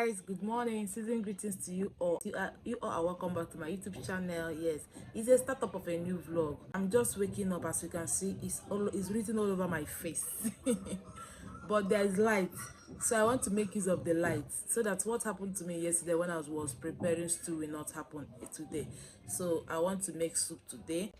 guys, good morning, season greetings to you all. You all are welcome back to my YouTube channel. Yes, it's a startup of a new vlog. I'm just waking up. As you can see, it's written all over my face. But there is light, so I want to make use of the light so that what happened to me yesterday when I was preparing stew will not happen today. So I want to make soup today.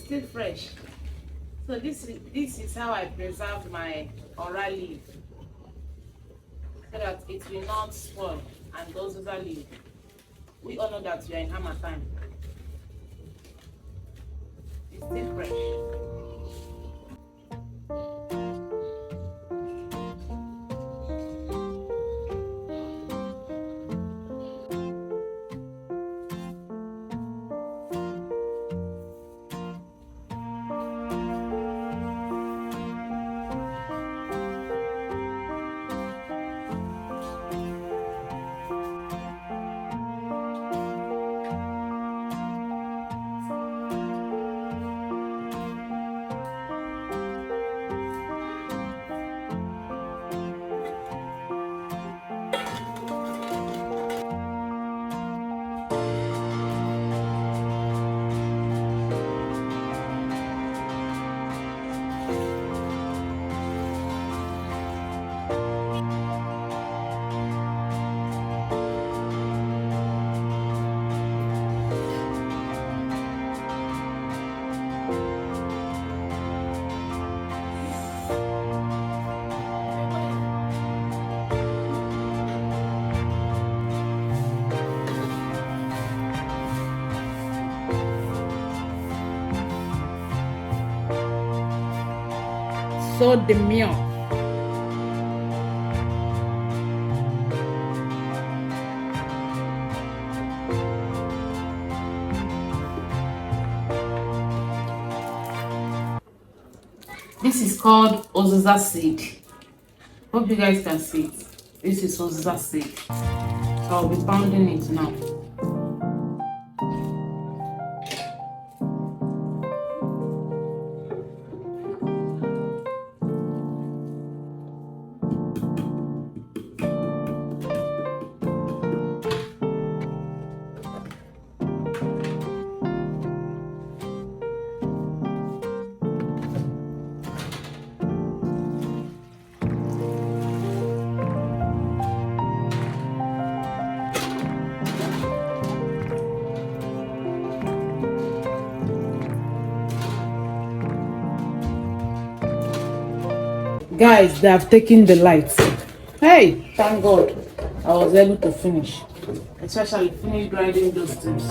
Still fresh. So this is how I preserve my ora leaf so that it will not spoil and those other leaf. We all know that we are in hammer time. It's still fresh. So demure. This is called oziza seed. Hope you guys can see it. This is oziza seed. So I'll be pounding it now. Guys, they have taken the lights. Hey, thank God I was able to finish. Especially finish grinding those things.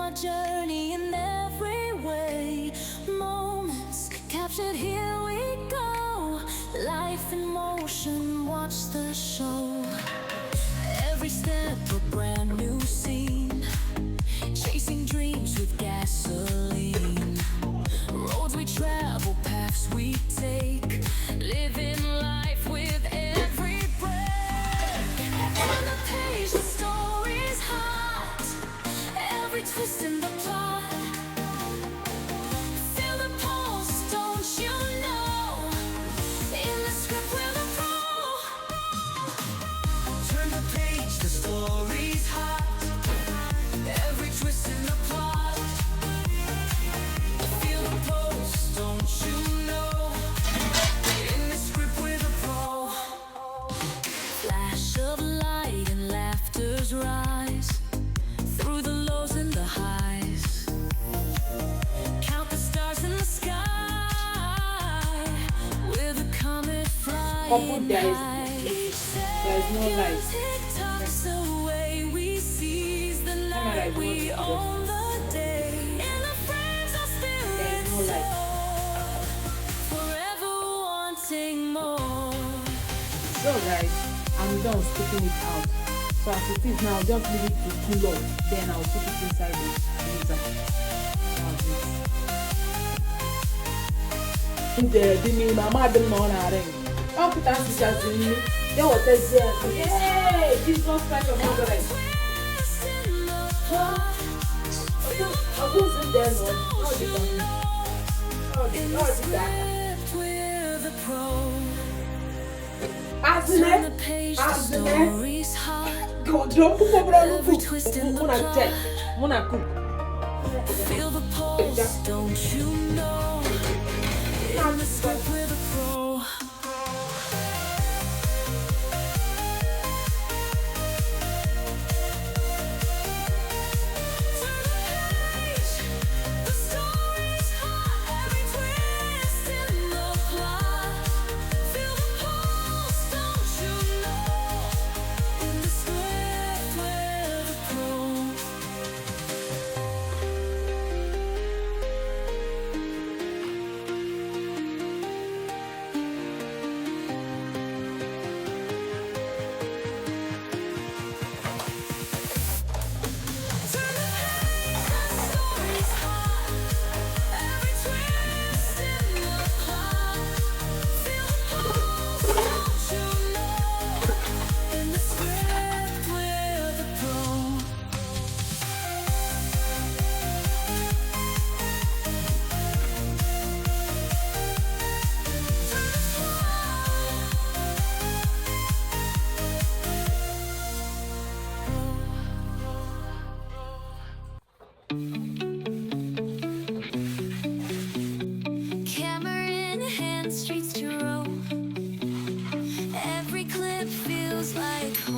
our journey in every way. Moments captured, here we go. Life in motion, watch the show. Every step a brand new scene, chasing dreams with gasoline. Roads we travel, paths we take, living life with every breath. On the page, the story's hot, every twist in the plot. Feel the pulse, don't you know? In the script we're the pro. Turn the page, the story's hot, every twist in the plot. Feel the pulse, don't you know? In the script we're the pro. Flash of light and laughter's rise, through the lows and the highs. Count the stars in the sky, with a comet flying high. There's no light. Music tucks away, we seize the night, we own the day. In the frames our spirits no light. soar, forever wanting more. So guys, I'm done sticking it out. So as it is now, just leave it to cool off. Then I'll put it inside the freezer. The mama didn't know how to ring. I'll put that sisters in me. They will test there. Hey, Jesus Christ of Nazareth. I'll go sit there. How did that? We're the pro. Turn the page, the story's hot. Every twist in the Feel the pulse, don't you know? In the script we're the pro. Turn the page, the story's hot, every twist in the plot. Feel the pulse, don't you know? In the script we're the pro. Camera in hand, streets to roam. Every clip feels like home.